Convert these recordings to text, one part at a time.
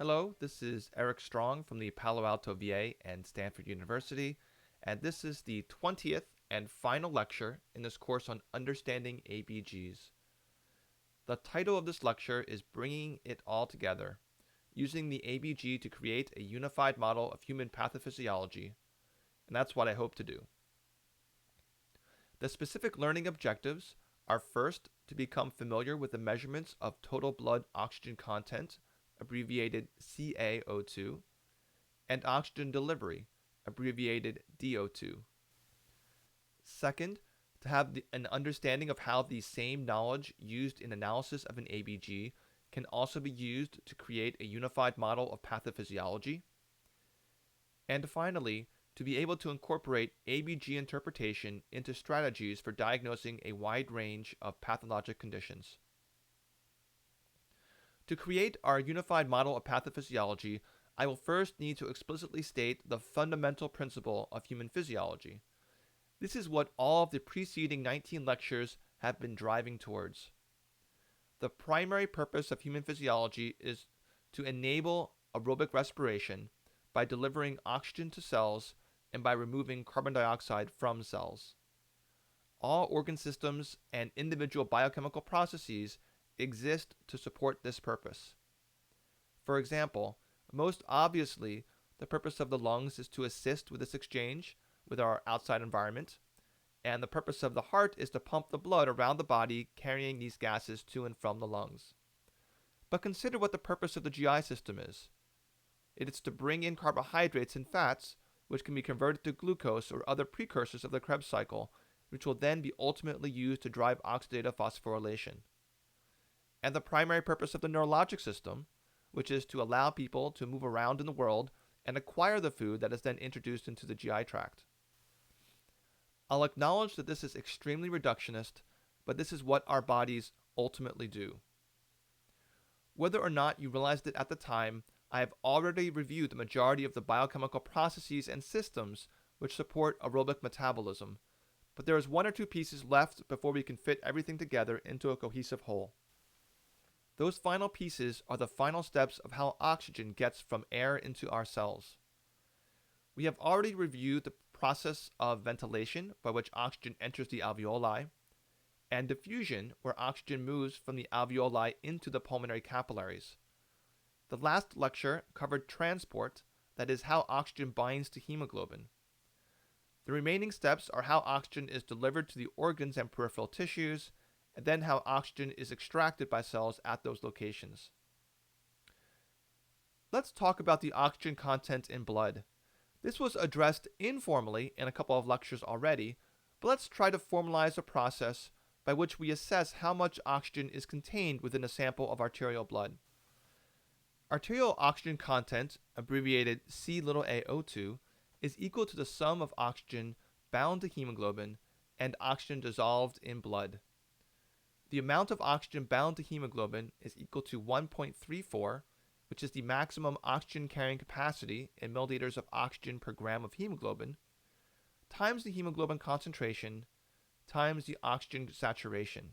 Hello, this is Eric Strong from the Palo Alto VA and Stanford University, and this is the 20th and final lecture in this course on understanding ABGs. The title of this lecture is Bringing It All Together, using the ABG to create a unified model of human pathophysiology, and that's what I hope to do. The specific learning objectives are first, to become familiar with the measurements of total blood oxygen content, abbreviated CaO2, and oxygen delivery, abbreviated DO2. Second, to have an understanding of how the same knowledge used in analysis of an ABG can also be used to create a unified model of pathophysiology. And finally, to be able to incorporate ABG interpretation into strategies for diagnosing a wide range of pathologic conditions. To create our unified model of pathophysiology, I will first need to explicitly state the fundamental principle of human physiology. This is what all of the preceding 19 lectures have been driving towards. The primary purpose of human physiology is to enable aerobic respiration by delivering oxygen to cells and by removing carbon dioxide from cells. All organ systems and individual biochemical processes exist to support this purpose. For example, most obviously, the purpose of the lungs is to assist with this exchange with our outside environment, and the purpose of the heart is to pump the blood around the body, carrying these gases to and from the lungs. But consider what the purpose of the GI system is. It is to bring in carbohydrates and fats, which can be converted to glucose or other precursors of the Krebs cycle, which will then be ultimately used to drive oxidative phosphorylation. And the primary purpose of the neurologic system, which is to allow people to move around in the world and acquire the food that is then introduced into the GI tract. I'll acknowledge that this is extremely reductionist, but this is what our bodies ultimately do. Whether or not you realized it at the time, I have already reviewed the majority of the biochemical processes and systems which support aerobic metabolism, but there is one or two pieces left before we can fit everything together into a cohesive whole. Those final pieces are the final steps of how oxygen gets from air into our cells. We have already reviewed the process of ventilation, by which oxygen enters the alveoli, and diffusion, where oxygen moves from the alveoli into the pulmonary capillaries. The last lecture covered transport, that is, how oxygen binds to hemoglobin. The remaining steps are how oxygen is delivered to the organs and peripheral tissues, and then how oxygen is extracted by cells at those locations. Let's talk about the oxygen content in blood. This was addressed informally in a couple of lectures already, but let's try to formalize a process by which we assess how much oxygen is contained within a sample of arterial blood. Arterial oxygen content, abbreviated CaO2, is equal to the sum of oxygen bound to hemoglobin and oxygen dissolved in blood. The amount of oxygen bound to hemoglobin is equal to 1.34, which is the maximum oxygen carrying capacity in milliliters of oxygen per gram of hemoglobin, times the hemoglobin concentration, times the oxygen saturation.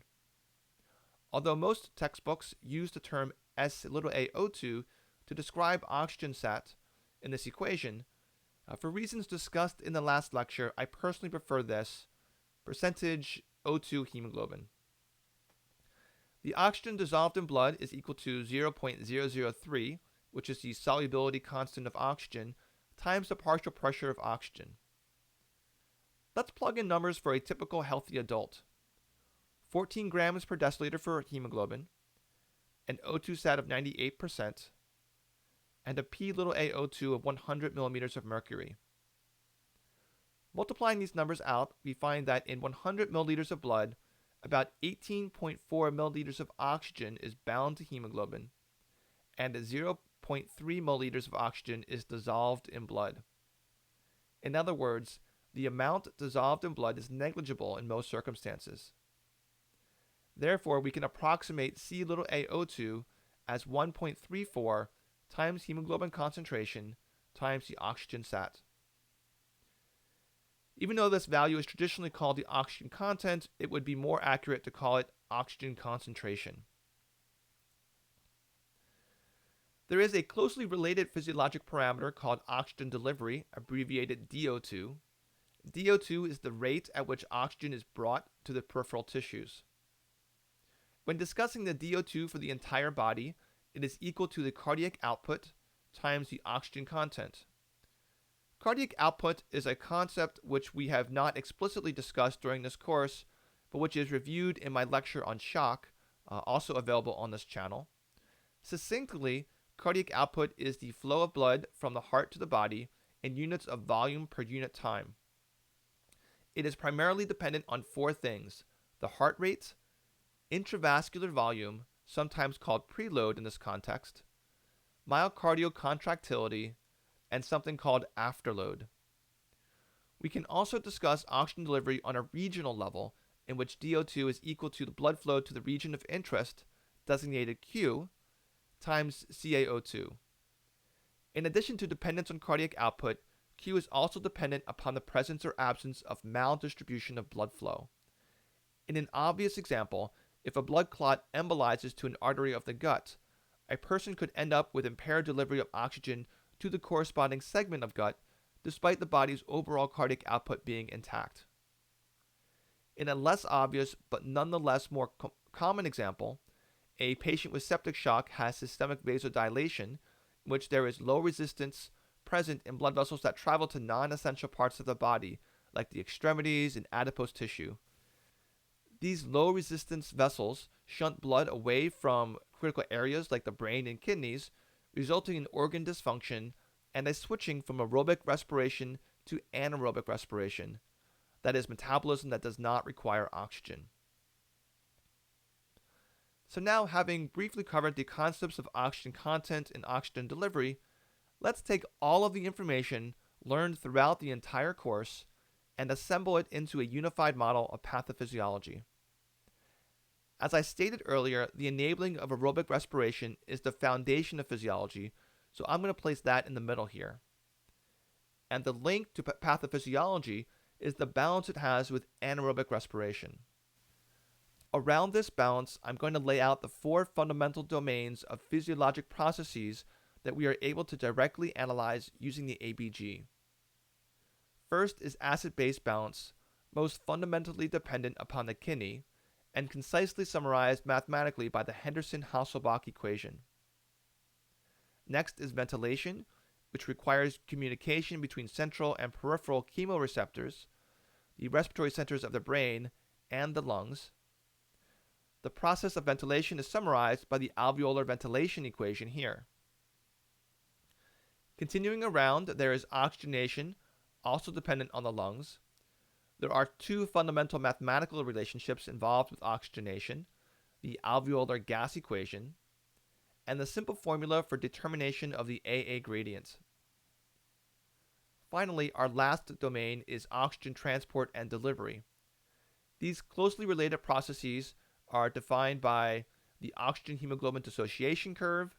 Although most textbooks use the term SaO2 to describe oxygen sat in this equation, for reasons discussed in the last lecture, I personally prefer this percentage O2 hemoglobin. The oxygen dissolved in blood is equal to 0.003, which is the solubility constant of oxygen, times the partial pressure of oxygen. Let's plug in numbers for a typical healthy adult. 14 grams per deciliter for hemoglobin, an O2 sat of 98%, and a pAO2 of 100 millimeters of mercury. Multiplying these numbers out, we find that in 100 milliliters of blood, about 18.4 milliliters of oxygen is bound to hemoglobin, and 0.3 milliliters of oxygen is dissolved in blood. In other words, the amount dissolved in blood is negligible in most circumstances. Therefore, we can approximate CaO2 as 1.34 times hemoglobin concentration times the oxygen sat. Even though this value is traditionally called the oxygen content, it would be more accurate to call it oxygen concentration. There is a closely related physiologic parameter called oxygen delivery, abbreviated DO2. DO2 is the rate at which oxygen is brought to the peripheral tissues. When discussing the DO2 for the entire body, it is equal to the cardiac output times the oxygen content. Cardiac output is a concept which we have not explicitly discussed during this course, but which is reviewed in my lecture on shock, also available on this channel. Succinctly, cardiac output is the flow of blood from the heart to the body in units of volume per unit time. It is primarily dependent on four things: the heart rate, intravascular volume, sometimes called preload in this context, myocardial contractility, and something called afterload. We can also discuss oxygen delivery on a regional level, in which DO2 is equal to the blood flow to the region of interest, designated Q, times CaO2. In addition to dependence on cardiac output, Q is also dependent upon the presence or absence of maldistribution of blood flow. In an obvious example, if a blood clot embolizes to an artery of the gut, a person could end up with impaired delivery of oxygen to the corresponding segment of gut, despite the body's overall cardiac output being intact. In a less obvious but nonetheless more common example, a patient with septic shock has systemic vasodilation, in which there is low resistance present in blood vessels that travel to non-essential parts of the body, like the extremities and adipose tissue. These low resistance vessels shunt blood away from critical areas like the brain and kidneys, resulting in organ dysfunction and a switching from aerobic respiration to anaerobic respiration, that is, metabolism that does not require oxygen. So now, having briefly covered the concepts of oxygen content and oxygen delivery, let's take all of the information learned throughout the entire course and assemble it into a unified model of pathophysiology. As I stated earlier, the enabling of aerobic respiration is the foundation of physiology, so I'm going to place that in the middle here. And the link to pathophysiology is the balance it has with anaerobic respiration. Around this balance, I'm going to lay out the four fundamental domains of physiologic processes that we are able to directly analyze using the ABG. First is acid-base balance, most fundamentally dependent upon the kidney, and concisely summarized mathematically by the Henderson-Hasselbalch equation. Next is ventilation, which requires communication between central and peripheral chemoreceptors, the respiratory centers of the brain, and the lungs. The process of ventilation is summarized by the alveolar ventilation equation here. Continuing around, there is oxygenation, also dependent on the lungs. There are two fundamental mathematical relationships involved with oxygenation: the alveolar gas equation and the simple formula for determination of the AA gradient. Finally, our last domain is oxygen transport and delivery. These closely related processes are defined by the oxygen hemoglobin dissociation curve,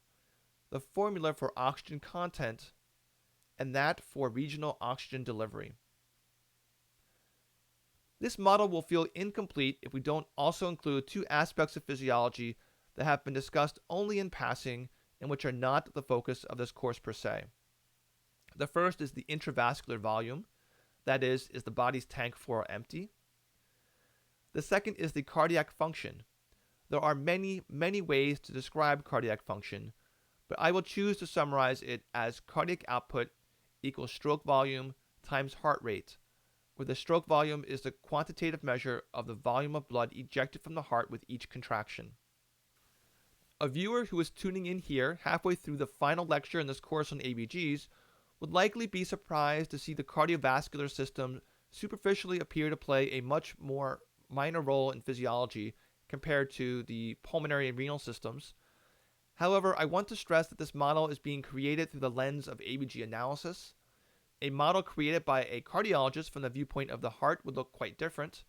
the formula for oxygen content, and that for regional oxygen delivery. This model will feel incomplete if we don't also include two aspects of physiology that have been discussed only in passing and which are not the focus of this course per se. The first is the intravascular volume, that is the body's tank full or empty. The second is the cardiac function. There are many ways to describe cardiac function, but I will choose to summarize it as cardiac output equals stroke volume times heart rate, where the stroke volume is the quantitative measure of the volume of blood ejected from the heart with each contraction. A viewer who is tuning in here halfway through the final lecture in this course on ABGs would likely be surprised to see the cardiovascular system superficially appear to play a much more minor role in physiology compared to the pulmonary and renal systems. However, I want to stress that this model is being created through the lens of ABG analysis. A model created by a cardiologist from the viewpoint of the heart would look quite different.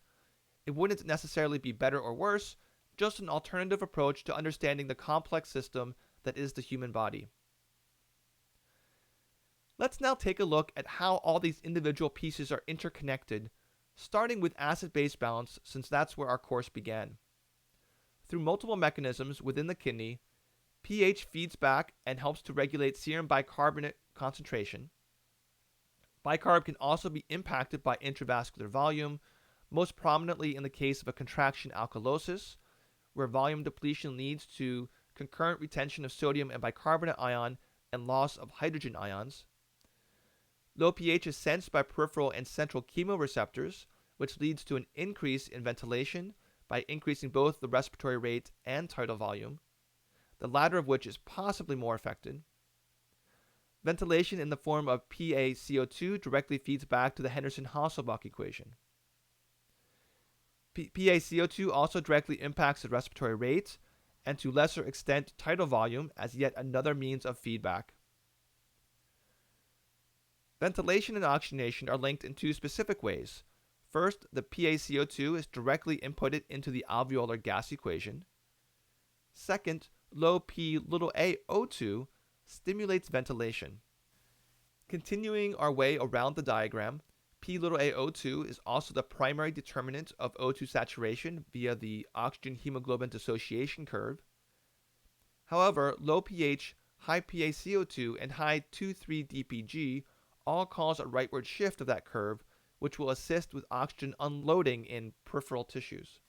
It wouldn't necessarily be better or worse, just an alternative approach to understanding the complex system that is the human body. Let's now take a look at how all these individual pieces are interconnected, starting with acid-base balance, since that's where our course began. Through multiple mechanisms within the kidney, pH feeds back and helps to regulate serum bicarbonate concentration. Bicarb can also be impacted by intravascular volume, most prominently in the case of a contraction alkalosis, where volume depletion leads to concurrent retention of sodium and bicarbonate ion and loss of hydrogen ions. Low pH is sensed by peripheral and central chemoreceptors, which leads to an increase in ventilation by increasing both the respiratory rate and tidal volume, the latter of which is possibly more affected. Ventilation in the form of PaCO2 directly feeds back to the Henderson-Hasselbalch equation. PaCO2 also directly impacts the respiratory rate, and to lesser extent tidal volume as yet another means of feedback. Ventilation and oxygenation are linked in two specific ways. First, the PaCO2 is directly inputted into the alveolar gas equation. Second, low pAO2 stimulates ventilation. Continuing our way around the diagram, pAO2 is also the primary determinant of O2 saturation via the oxygen hemoglobin dissociation curve. However, low pH, high PaCO2, and high 2,3-DPG all cause a rightward shift of that curve, which will assist with oxygen unloading in peripheral tissues.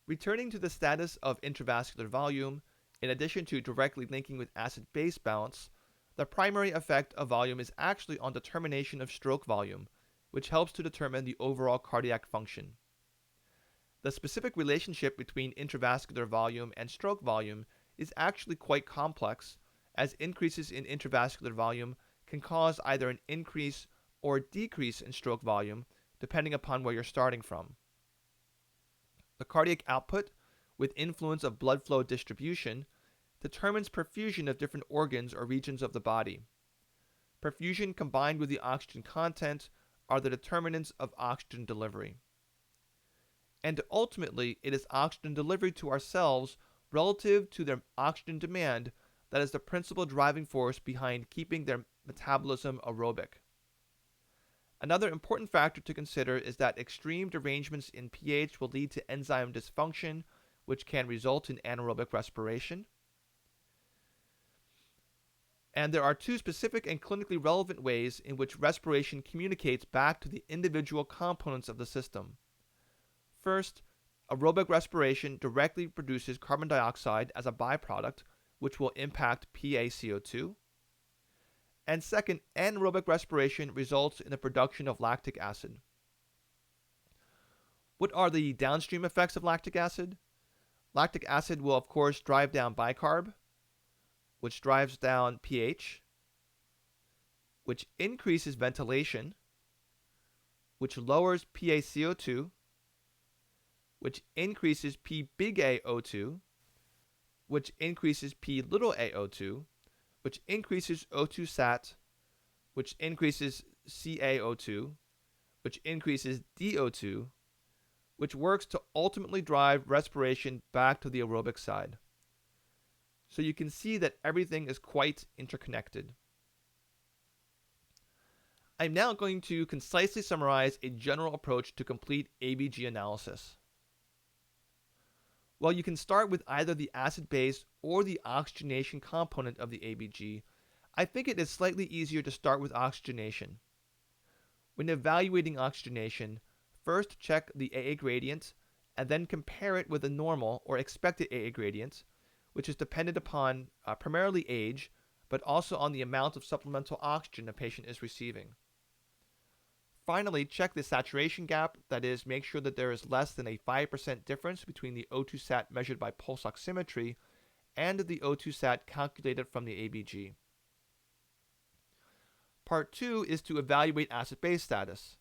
Returning to the status of intravascular volume, in addition to directly linking with acid-base balance, the primary effect of volume is actually on determination of stroke volume, which helps to determine the overall cardiac function. The specific relationship between intravascular volume and stroke volume is actually quite complex, as increases in intravascular volume can cause either an increase or decrease in stroke volume, depending upon where you're starting from. The cardiac output, with influence of blood flow distribution, determines perfusion of different organs or regions of the body. Perfusion combined with the oxygen content are the determinants of oxygen delivery. And ultimately, it is oxygen delivery to our cells relative to their oxygen demand that is the principal driving force behind keeping their metabolism aerobic. Another important factor to consider is that extreme derangements in pH will lead to enzyme dysfunction, which can result in anaerobic respiration. And there are two specific and clinically relevant ways in which respiration communicates back to the individual components of the system. First, aerobic respiration directly produces carbon dioxide as a byproduct, which will impact PaCO2. And second, anaerobic respiration results in the production of lactic acid. What are the downstream effects of lactic acid? Lactic acid will, of course, drive down bicarb, which drives down pH, which increases ventilation, which lowers PaCO2, which increases Pbig-A02, which increases P-little-a02, which increases O2 sat, which increases CaO2, which increases DO2, which works to ultimately drive respiration back to the aerobic side. So you can see that everything is quite interconnected. I'm now going to concisely summarize a general approach to complete ABG analysis. While you can start with either the acid-base or the oxygenation component of the ABG, I think it is slightly easier to start with oxygenation. When evaluating oxygenation, first check the AA gradient and then compare it with the normal or expected AA gradient, which is dependent upon primarily age, but also on the amount of supplemental oxygen a patient is receiving. Finally, check the saturation gap, that is, make sure that there is less than a 5% difference between the O2 sat measured by pulse oximetry and the O2 sat calculated from the ABG. Part 2 is to evaluate acid-base status.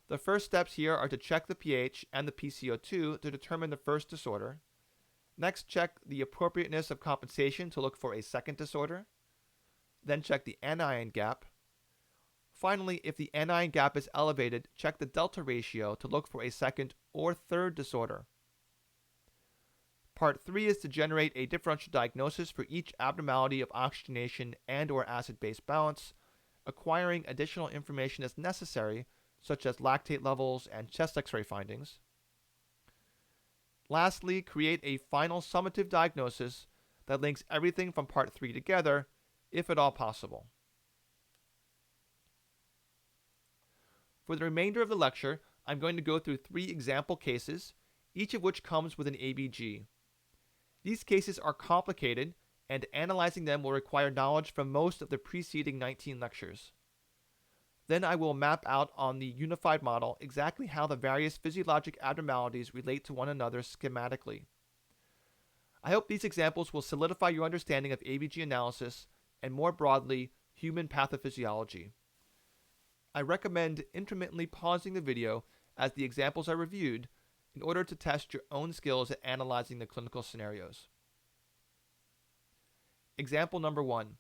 The first steps here are to check the pH and the PCO2 to determine the first disorder. Next, check the appropriateness of compensation to look for a second disorder. Then check the anion gap. Finally, if the anion gap is elevated, check the delta ratio to look for a second or third disorder. Part 3 is to generate a differential diagnosis for each abnormality of oxygenation and/or acid-base balance, acquiring additional information as necessary, such as lactate levels and chest X-ray findings. Lastly, create a final summative diagnosis that links everything from part 3 together, if at all possible. For the remainder of the lecture, I'm going to go through 3 example cases, each of which comes with an ABG. These cases are complicated, and analyzing them will require knowledge from most of the preceding 19 lectures. Then I will map out on the unified model exactly how the various physiologic abnormalities relate to one another schematically. I hope these examples will solidify your understanding of ABG analysis and, more broadly, human pathophysiology. I recommend intermittently pausing the video as the examples are reviewed in order to test your own skills at analyzing the clinical scenarios. Example number 1.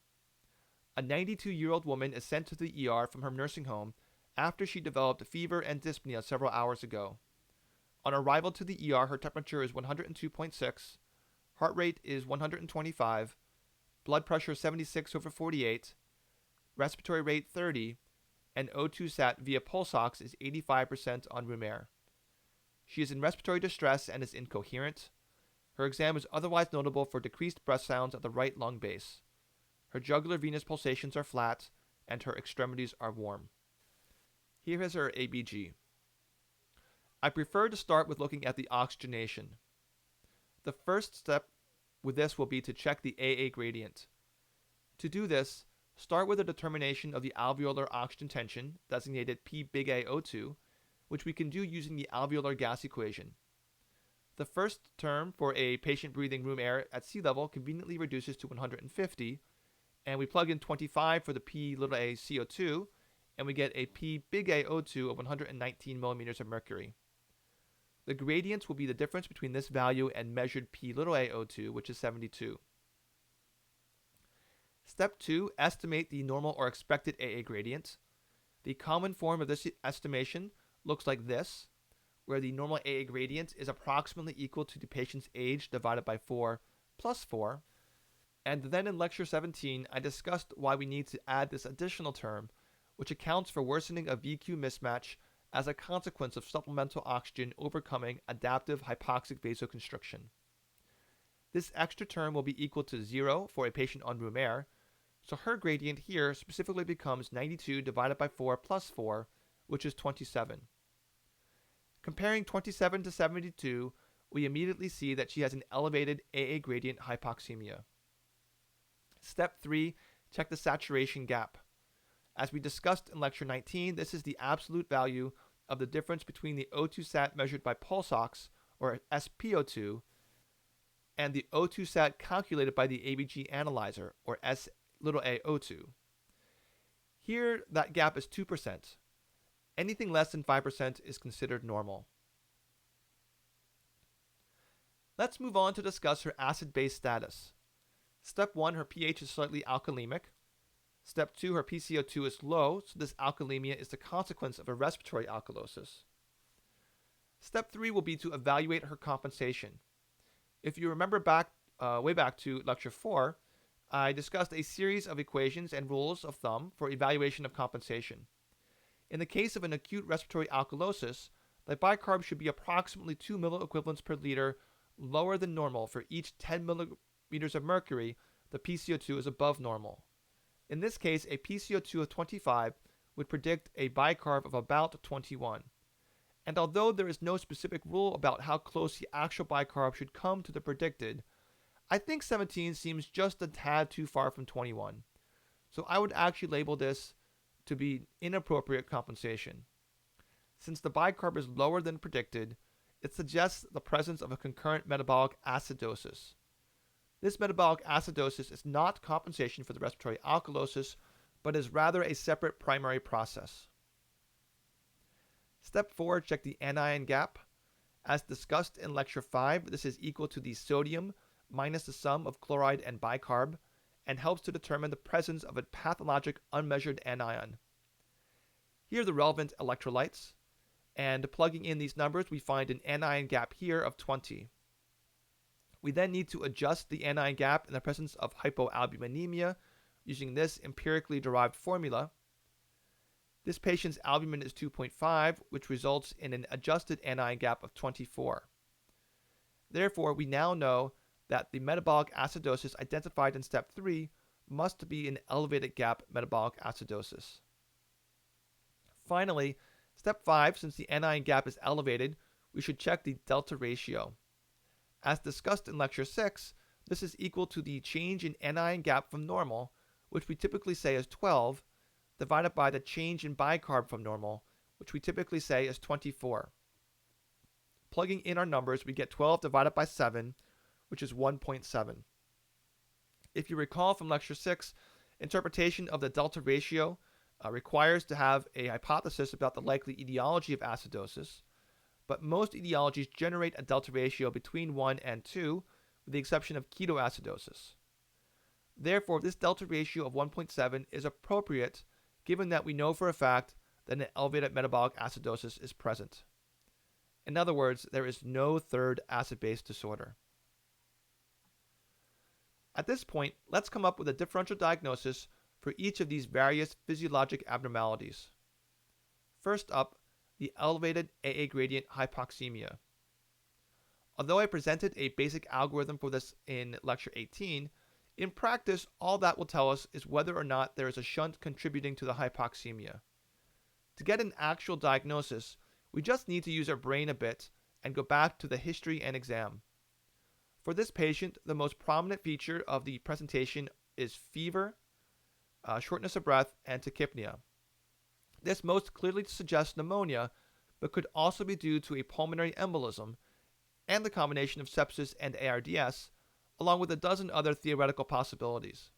A 92-year-old woman is sent to the ER from her nursing home after she developed fever and dyspnea several hours ago. On arrival to the ER, her temperature is 102.6, heart rate is 125, blood pressure 76/48, respiratory rate 30, and O2 sat via pulse ox is 85% on room air. She is in respiratory distress and is incoherent. Her exam is otherwise notable for decreased breath sounds at the right lung base. Her jugular venous pulsations are flat, and her extremities are warm. Here is her ABG. I prefer to start with looking at the oxygenation. The first step with this will be to check the AA gradient. To do this, start with a determination of the alveolar oxygen tension, designated P big AO2, which we can do using the alveolar gas equation. The first term for a patient breathing room air at sea level conveniently reduces to 150, and we plug in 25 for the P little a CO2, and we get a P big AO2 of 119 millimeters of mercury. The gradient will be the difference between this value and measured P little AO2, which is 72. Step 2, estimate the normal or expected AA gradient. The common form of this estimation looks like this, where the normal AA gradient is approximately equal to the patient's age divided by 4 plus 4. And then in lecture 17, I discussed why we need to add this additional term, which accounts for worsening of VQ mismatch as a consequence of supplemental oxygen overcoming adaptive hypoxic vasoconstriction. This extra term will be equal to 0 for a patient on room air, so her gradient here specifically becomes 92 divided by 4 plus 4, which is 27. Comparing 27 to 72, we immediately see that she has an elevated AA gradient hypoxemia. Step 3, check the saturation gap. As we discussed in lecture 19, this is the absolute value of the difference between the O2 sat measured by pulse ox, or SpO2, and the O2 sat calculated by the ABG analyzer, or S_AO2. Here, that gap is 2%. Anything less than 5% is considered normal. Let's move on to discuss her acid-base status. Step 1, her pH is slightly alkalemic. Step 2, her PCO2 is low, so this alkalemia is the consequence of a respiratory alkalosis. Step 3 will be to evaluate her compensation. If you remember way back to lecture 4, I discussed a series of equations and rules of thumb for evaluation of compensation. In the case of an acute respiratory alkalosis, the bicarb should be approximately 2 milliequivalents per liter lower than normal for each 10 millimeters of mercury the PCO2 is above normal. In this case, a PCO2 of 25 would predict a bicarb of about 21. And although there is no specific rule about how close the actual bicarb should come to the predicted, I think 17 seems just a tad too far from 21. So I would actually label this to be inappropriate compensation. Since the bicarb is lower than predicted, it suggests the presence of a concurrent metabolic acidosis. This metabolic acidosis is not compensation for the respiratory alkalosis, but is rather a separate primary process. Step 4, check the anion gap. As discussed in lecture 5, this is equal to the sodium minus the sum of chloride and bicarb, and helps to determine the presence of a pathologic unmeasured anion. Here are the relevant electrolytes, and plugging in these numbers we find an anion gap here of 20. We then need to adjust the anion gap in the presence of hypoalbuminemia using this empirically derived formula. This patient's albumin is 2.5, which results in an adjusted anion gap of 24. Therefore, we now know that the metabolic acidosis identified in step 3 must be an elevated gap metabolic acidosis. Finally, step 5, since the anion gap is elevated, we should check the delta ratio. As discussed in lecture 6, this is equal to the change in anion gap from normal, which we typically say is 12, divided by the change in bicarb from normal, which we typically say is 24. Plugging in our numbers, we get 12 divided by 7, which is 1.7. If you recall from lecture 6, interpretation of the delta ratio requires to have a hypothesis about the likely etiology of acidosis, but most etiologies generate a delta ratio between 1 and 2, with the exception of ketoacidosis. Therefore, this delta ratio of 1.7 is appropriate given that we know for a fact that an elevated metabolic acidosis is present. In other words, there is no third acid-base disorder. At this point, let's come up with a differential diagnosis for each of these various physiologic abnormalities. First up, the elevated AA gradient hypoxemia. Although I presented a basic algorithm for this in lecture 18, in practice, all that will tell us is whether or not there is a shunt contributing to the hypoxemia. To get an actual diagnosis, we just need to use our brain a bit and go back to the history and exam. For this patient, the most prominent feature of the presentation is fever, shortness of breath, and tachypnea. This most clearly suggests pneumonia, but could also be due to a pulmonary embolism and the combination of sepsis and ARDS, along with a dozen other theoretical possibilities.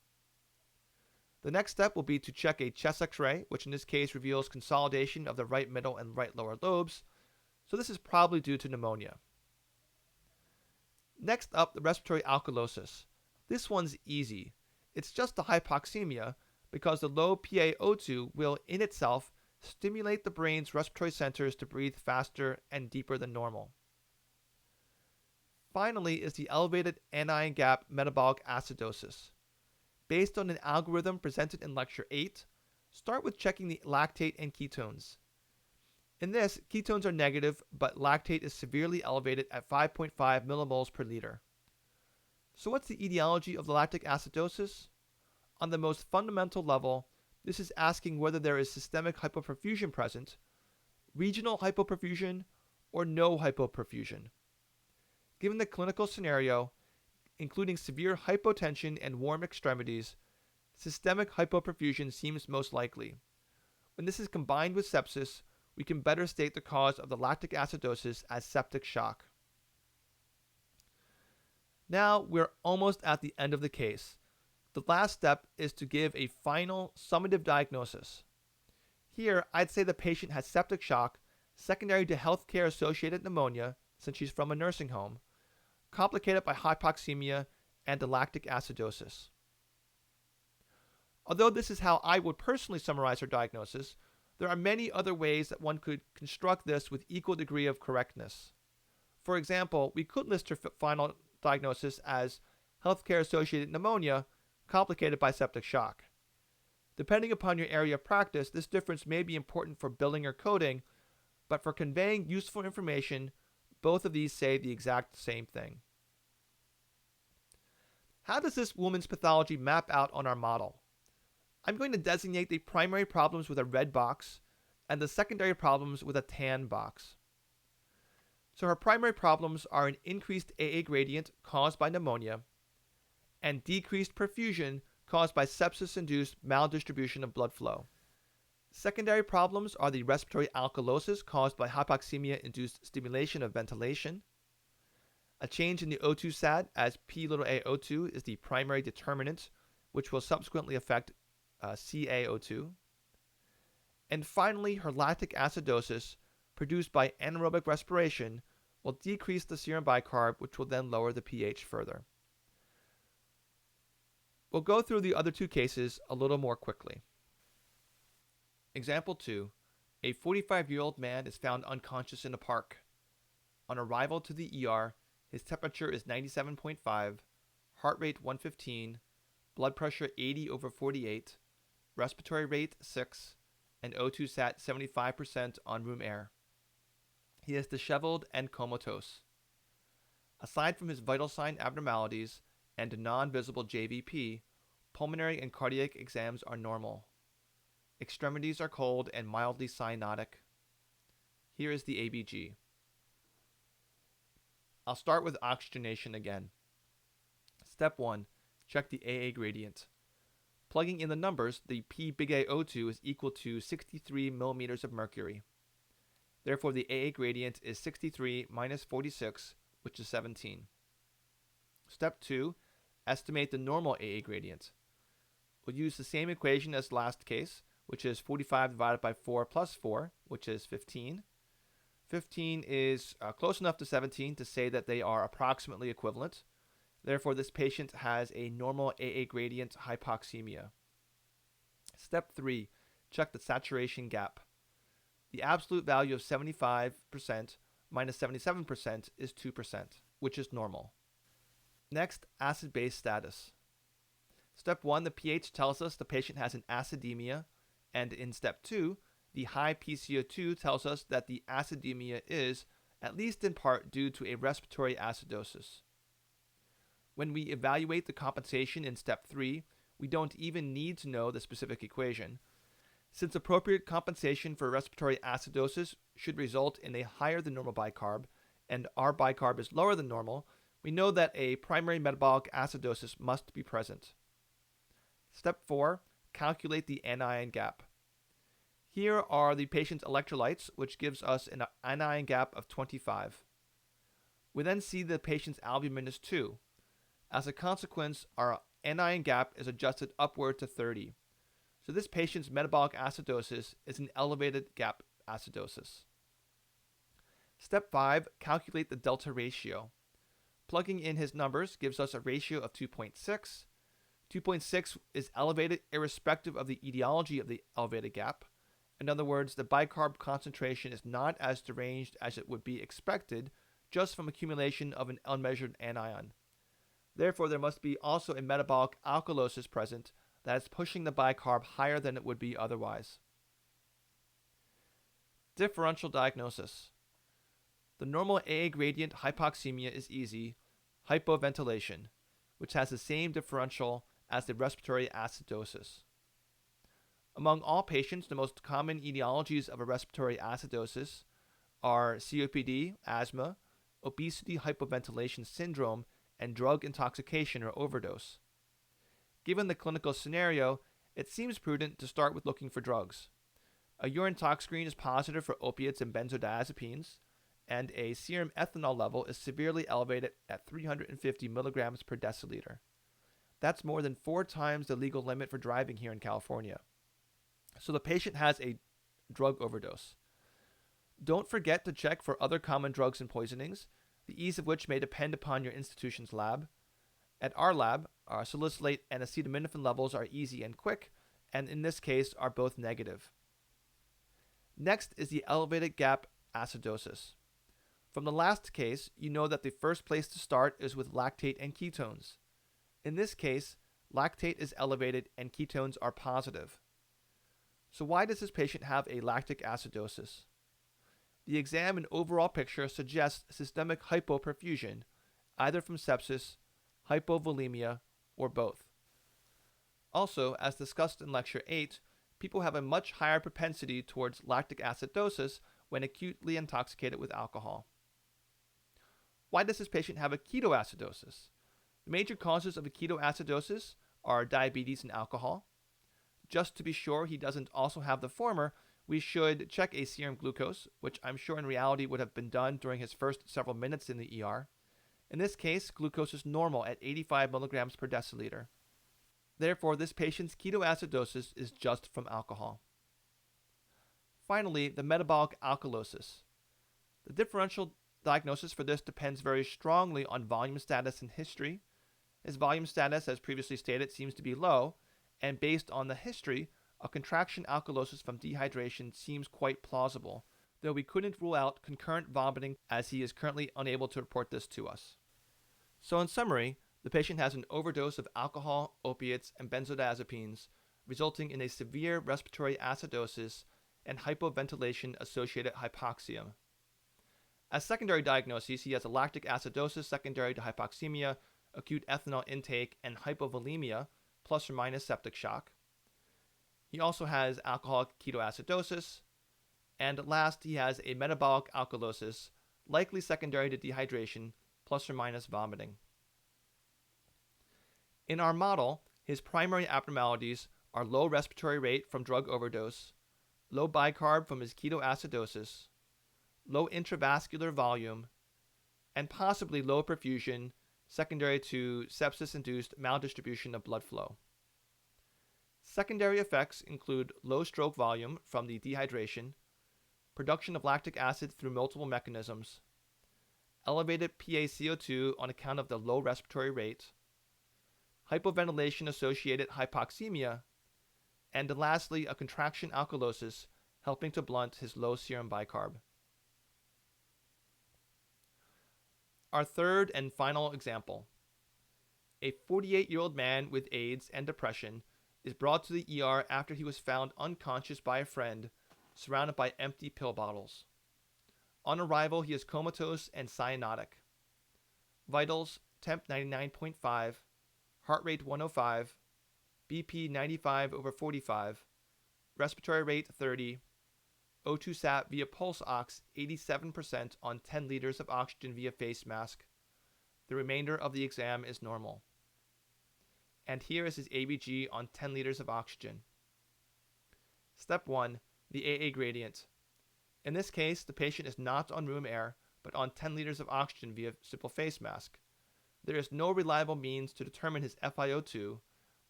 The next step will be to check a chest X-ray, which in this case reveals consolidation of the right middle and right lower lobes, so this is probably due to pneumonia. Next up, the respiratory alkalosis. This one's easy. It's just the hypoxemia because the low PaO2 will in itself stimulate the brain's respiratory centers to breathe faster and deeper than normal. Finally is the elevated anion gap metabolic acidosis. Based on an algorithm presented in lecture 8, start with checking the lactate and ketones. In this, ketones are negative, but lactate is severely elevated at 5.5 millimoles per liter. So what's the etiology of the lactic acidosis? On the most fundamental level, this is asking whether there is systemic hypoperfusion present, regional hypoperfusion, or no hypoperfusion. Given the clinical scenario, including severe hypotension and warm extremities, systemic hypoperfusion seems most likely. When this is combined with sepsis, we can better state the cause of the lactic acidosis as septic shock. Now we're almost at the end of the case. The last step is to give a final summative diagnosis. Here, I'd say the patient has septic shock secondary to healthcare associated pneumonia, since she's from a nursing home, complicated by hypoxemia and the lactic acidosis. Although this is how I would personally summarize her diagnosis, there are many other ways that one could construct this with equal degree of correctness. For example, we could list her final diagnosis as healthcare-associated pneumonia complicated by septic shock. Depending upon your area of practice, this difference may be important for billing or coding, but for conveying useful information, both of these say the exact same thing. How does this woman's pathology map out on our model? I'm going to designate the primary problems with a red box and the secondary problems with a tan box. So her primary problems are an increased AA gradient caused by pneumonia and decreased perfusion caused by sepsis-induced maldistribution of blood flow. Secondary problems are the respiratory alkalosis caused by hypoxemia-induced stimulation of ventilation, a change in the O2 sat as P-A-O2 is the primary determinant, which will subsequently affect CaO2, and finally her lactic acidosis produced by anaerobic respiration will decrease the serum bicarb, which will then lower the pH further. We'll go through the other two cases a little more quickly. Example 2. A 45-year-old man is found unconscious in a park. On arrival to the ER, his temperature is 97.5, heart rate 115, blood pressure 80/48, respiratory rate 6, and O2 sat 75% on room air. He is disheveled and comatose. Aside from his vital sign abnormalities and non-visible JVP, pulmonary and cardiac exams are normal. Extremities are cold and mildly cyanotic. Here is the ABG. I'll start with oxygenation again. Step 1. Check the AA gradient. Plugging in the numbers, the P big AO2 is equal to 63 millimeters of mercury. Therefore, the AA gradient is 63 minus 46, which is 17. Step 2. Estimate the normal AA gradient. We'll use the same equation as last case, which is 45 divided by 4 plus 4, which is 15. 15 is close enough to 17 to say that they are approximately equivalent. Therefore, this patient has a normal AA gradient hypoxemia. Step 3. Check the saturation gap. The absolute value of 75% minus 77% is 2%, which is normal. Next, acid-base status. Step 1, the pH tells us the patient has an acidemia, and in step 2, the high PCO2 tells us that the acidemia is, at least in part, due to a respiratory acidosis. When we evaluate the compensation in step 3, we don't even need to know the specific equation. Since appropriate compensation for respiratory acidosis should result in a higher than normal bicarb, and our bicarb is lower than normal, we know that a primary metabolic acidosis must be present. Step 4. Calculate the anion gap. Here are the patient's electrolytes, which gives us an anion gap of 25. We then see the patient's albumin is 2. As a consequence, our anion gap is adjusted upward to 30. So this patient's metabolic acidosis is an elevated gap acidosis. Step 5. Calculate the delta ratio. Plugging in his numbers gives us a ratio of 2.6. 2.6 is elevated irrespective of the etiology of the elevated gap. In other words, the bicarb concentration is not as deranged as it would be expected just from accumulation of an unmeasured anion. Therefore, there must be also a metabolic alkalosis present that is pushing the bicarb higher than it would be otherwise. Differential diagnosis. The normal AA gradient hypoxemia is easy, hypoventilation, which has the same differential as the respiratory acidosis. Among all patients, the most common etiologies of a respiratory acidosis are COPD, asthma, obesity hypoventilation syndrome, and drug intoxication or overdose. Given the clinical scenario, it seems prudent to start with looking for drugs. A urine tox screen is positive for opiates and benzodiazepines, and a serum ethanol level is severely elevated at 350 milligrams per deciliter. That's more than 4 times the legal limit for driving here in California. So the patient has a drug overdose. Don't forget to check for other common drugs and poisonings, the ease of which may depend upon your institution's lab. At our lab, our salicylate and acetaminophen levels are easy and quick, and in this case are both negative. Next is the elevated gap acidosis. From the last case, you know that the first place to start is with lactate and ketones. In this case, lactate is elevated and ketones are positive. So why does this patient have a lactic acidosis? The exam and overall picture suggests systemic hypoperfusion, either from sepsis, hypovolemia, or both. Also, as discussed in Lecture 8, people have a much higher propensity towards lactic acidosis when acutely intoxicated with alcohol. Why does this patient have a ketoacidosis? The major causes of a ketoacidosis are diabetes and alcohol. Just to be sure he doesn't also have the former, we should check a serum glucose, which I'm sure in reality would have been done during his first several minutes in the ER. In this case, glucose is normal at 85 milligrams per deciliter. Therefore, this patient's ketoacidosis is just from alcohol. Finally, the metabolic alkalosis. The differential diagnosis for this depends very strongly on volume status and history. His volume status, as previously stated, seems to be low, and based on the history, a contraction alkalosis from dehydration seems quite plausible, though we couldn't rule out concurrent vomiting as he is currently unable to report this to us. So in summary, the patient has an overdose of alcohol, opiates, and benzodiazepines, resulting in a severe respiratory acidosis and hypoventilation-associated hypoxia. As secondary diagnoses, he has a lactic acidosis secondary to hypoxemia, acute ethanol intake, and hypovolemia, plus or minus septic shock. He also has alcoholic ketoacidosis. And last, he has a metabolic alkalosis, likely secondary to dehydration, plus or minus vomiting. In our model, his primary abnormalities are low respiratory rate from drug overdose, low bicarb from his ketoacidosis, low intravascular volume, and possibly low perfusion secondary to sepsis-induced maldistribution of blood flow. Secondary effects include low stroke volume from the dehydration, production of lactic acid through multiple mechanisms, elevated PaCO2 on account of the low respiratory rate, hypoventilation-associated hypoxemia, and lastly, a contraction alkalosis helping to blunt his low serum bicarb. Our third and final example. A 48-year-old man with AIDS and depression is brought to the ER after he was found unconscious by a friend, surrounded by empty pill bottles. On arrival, he is comatose and cyanotic. Vitals: temp 99.5, heart rate 105, BP 95/45, respiratory rate 30, O2 sat via pulse ox 87% on 10 liters of oxygen via face mask. The remainder of the exam is normal. And here is his ABG on 10 liters of oxygen. Step 1. The AA gradient. In this case, the patient is not on room air, but on 10 liters of oxygen via simple face mask. There is no reliable means to determine his FiO2,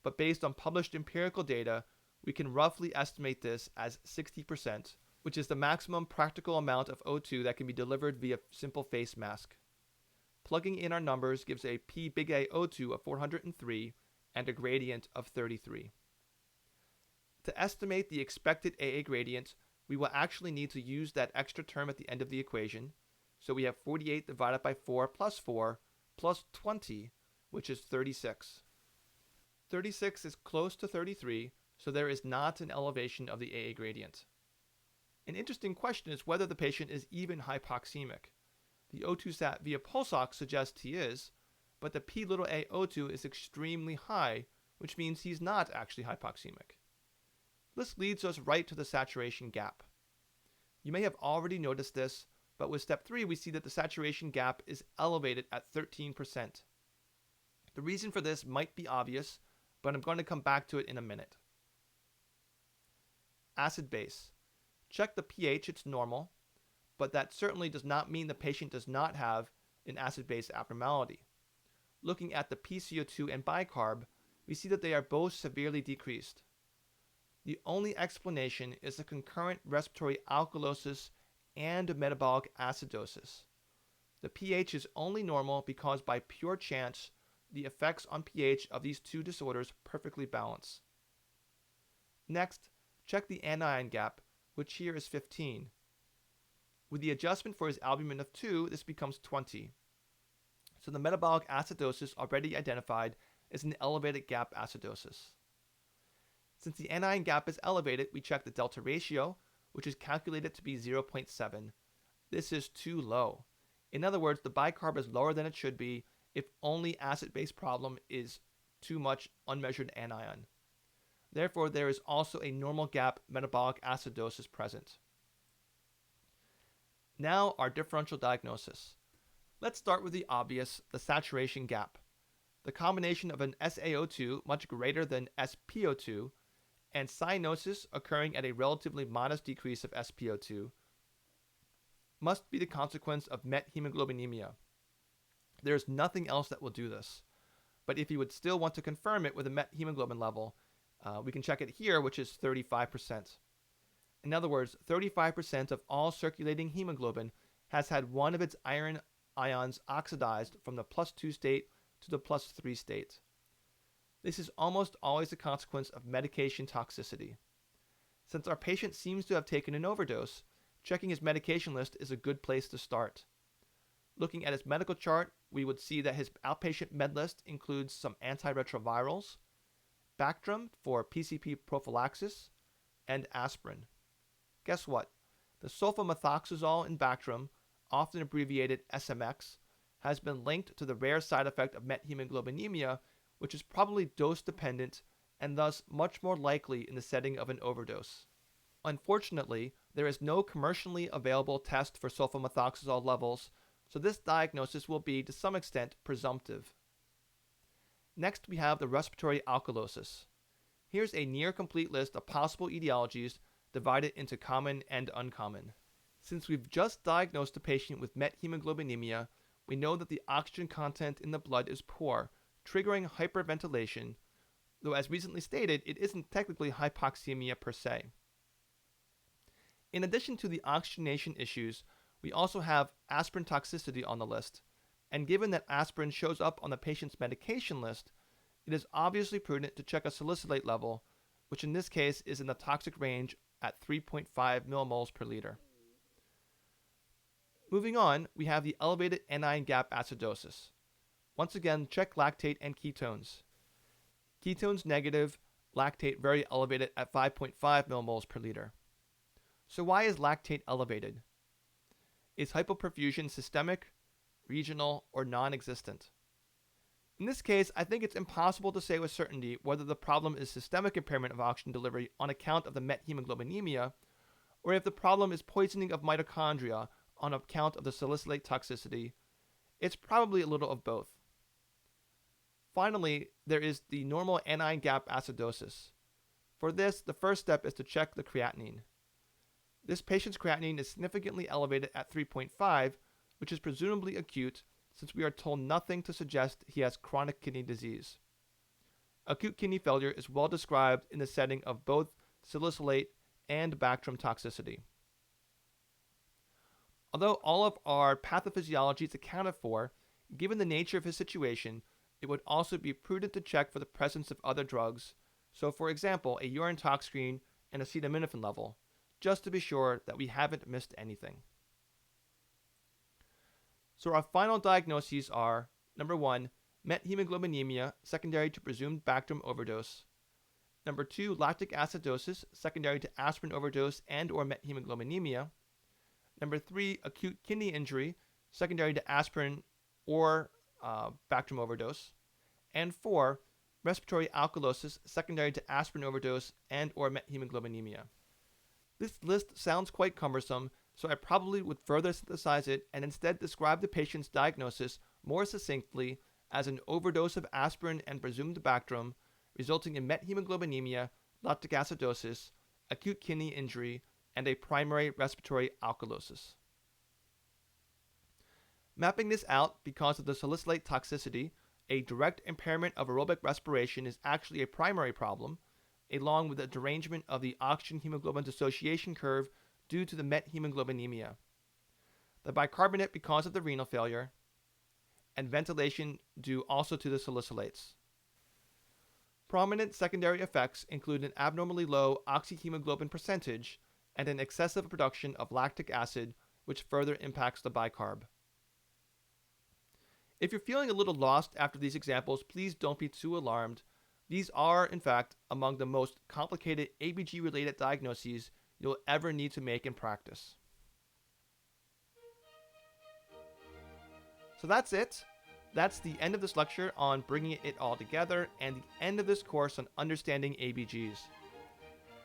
but based on published empirical data, we can roughly estimate this as 60%, which is the maximum practical amount of O2 that can be delivered via simple face mask. Plugging in our numbers gives a P big A O2 of 403 and a gradient of 33. To estimate the expected AA gradient, we will actually need to use that extra term at the end of the equation. So we have 48 divided by 4 plus 20, which is 36. 36 is close to 33, so there is not an elevation of the AA gradient. An interesting question is whether the patient is even hypoxemic. The O2 sat via pulse ox suggests he is, but the P-A O2 is extremely high, which means he's not actually hypoxemic. This leads us right to the saturation gap. You may have already noticed this, but with step 3 we see that the saturation gap is elevated at 13%. The reason for this might be obvious, but I'm going to come back to it in a minute. Acid base. Check the pH, it's normal, but that certainly does not mean the patient does not have an acid-base abnormality. Looking at the PCO2 and bicarb, we see that they are both severely decreased. The only explanation is the concurrent respiratory alkalosis and metabolic acidosis. The pH is only normal because by pure chance, the effects on pH of these two disorders perfectly balance. Next, check the anion gap, which here is 15. With the adjustment for his albumin of 2, this becomes 20. So the metabolic acidosis already identified is an elevated gap acidosis. Since the anion gap is elevated, we check the delta ratio, which is calculated to be 0.7. This is too low. In other words, the bicarb is lower than it should be if only acid-base problem is too much unmeasured anion. Therefore, there is also a normal gap metabolic acidosis present. Now, our differential diagnosis. Let's start with the obvious, the saturation gap. The combination of an SaO2 much greater than SpO2 and cyanosis occurring at a relatively modest decrease of SpO2 must be the consequence of methemoglobinemia. There is nothing else that will do this. But if you would still want to confirm it with a methemoglobin level, we can check it here, which is 35%. In other words, 35% of all circulating hemoglobin has had one of its iron ions oxidized from the +2 state to the +3 state. This is almost always a consequence of medication toxicity. Since our patient seems to have taken an overdose, checking his medication list is a good place to start. Looking at his medical chart, we would see that his outpatient med list includes some antiretrovirals, Bactrim for PCP prophylaxis, and aspirin. Guess what? The sulfamethoxazole in Bactrim often abbreviated SMX, has been linked to the rare side effect of methemoglobinemia, which is probably dose dependent and thus much more likely in the setting of an overdose. Unfortunately, there is no commercially available test for sulfamethoxazole levels, so this diagnosis will be, to some extent, presumptive. Next, we have the respiratory alkalosis. Here's a near-complete list of possible etiologies divided into common and uncommon. Since we've just diagnosed a patient with methemoglobinemia, we know that the oxygen content in the blood is poor, triggering hyperventilation, though as recently stated, it isn't technically hypoxemia per se. In addition to the oxygenation issues, we also have aspirin toxicity on the list, and given that aspirin shows up on the patient's medication list, it is obviously prudent to check a salicylate level, which in this case is in the toxic range at 3.5 millimoles per liter. Moving on, we have the elevated anion gap acidosis. Once again, check lactate and ketones. Ketones negative, lactate very elevated at 5.5 millimoles per liter. So why is lactate elevated? Is hypoperfusion systemic, regional, or non-existent? In this case, I think it's impossible to say with certainty whether the problem is systemic impairment of oxygen delivery on account of the methemoglobinemia, or if the problem is poisoning of mitochondria on account of the salicylate toxicity. It's probably a little of both. Finally, there is the normal anion gap acidosis. For this, the first step is to check the creatinine. This patient's creatinine is significantly elevated at 3.5, which is presumably acute, since we are told nothing to suggest he has chronic kidney disease. Acute kidney failure is well described in the setting of both salicylate and Bactrim toxicity. Although all of our pathophysiology is accounted for, given the nature of his situation, it would also be prudent to check for the presence of other drugs, so for example, a urine tox screen and acetaminophen level, just to be sure that we haven't missed anything. So our final diagnoses are, number 1, methemoglobinemia secondary to presumed Bactrim overdose. Number 2, lactic acidosis secondary to aspirin overdose and or methemoglobinemia. Number 3, acute kidney injury secondary to aspirin or Bactrim overdose. And 4, respiratory alkalosis secondary to aspirin overdose and or methemoglobinemia. This list sounds quite cumbersome, so I probably would further synthesize it and instead describe the patient's diagnosis more succinctly as an overdose of aspirin and presumed Bactrim, resulting in methemoglobinemia, lactic acidosis, acute kidney injury, and a primary respiratory alkalosis. Mapping this out because of the salicylate toxicity, a direct impairment of aerobic respiration is actually a primary problem, along with a derangement of the oxygen hemoglobin dissociation curve due to the methemoglobinemia, the bicarbonate because of the renal failure, and ventilation due also to the salicylates. Prominent secondary effects include an abnormally low oxyhemoglobin percentage and an excessive production of lactic acid, which further impacts the bicarb. If you're feeling a little lost after these examples, please don't be too alarmed. These are, in fact, among the most complicated ABG-related diagnoses you'll ever need to make in practice. So that's it. That's the end of this lecture on bringing it all together and the end of this course on understanding ABGs.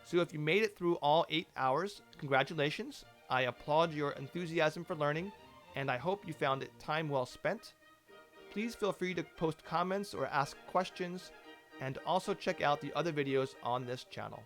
So if you made it through all 8 hours, congratulations. I applaud your enthusiasm for learning, and I hope you found it time well spent. Please feel free to post comments or ask questions, and also check out the other videos on this channel.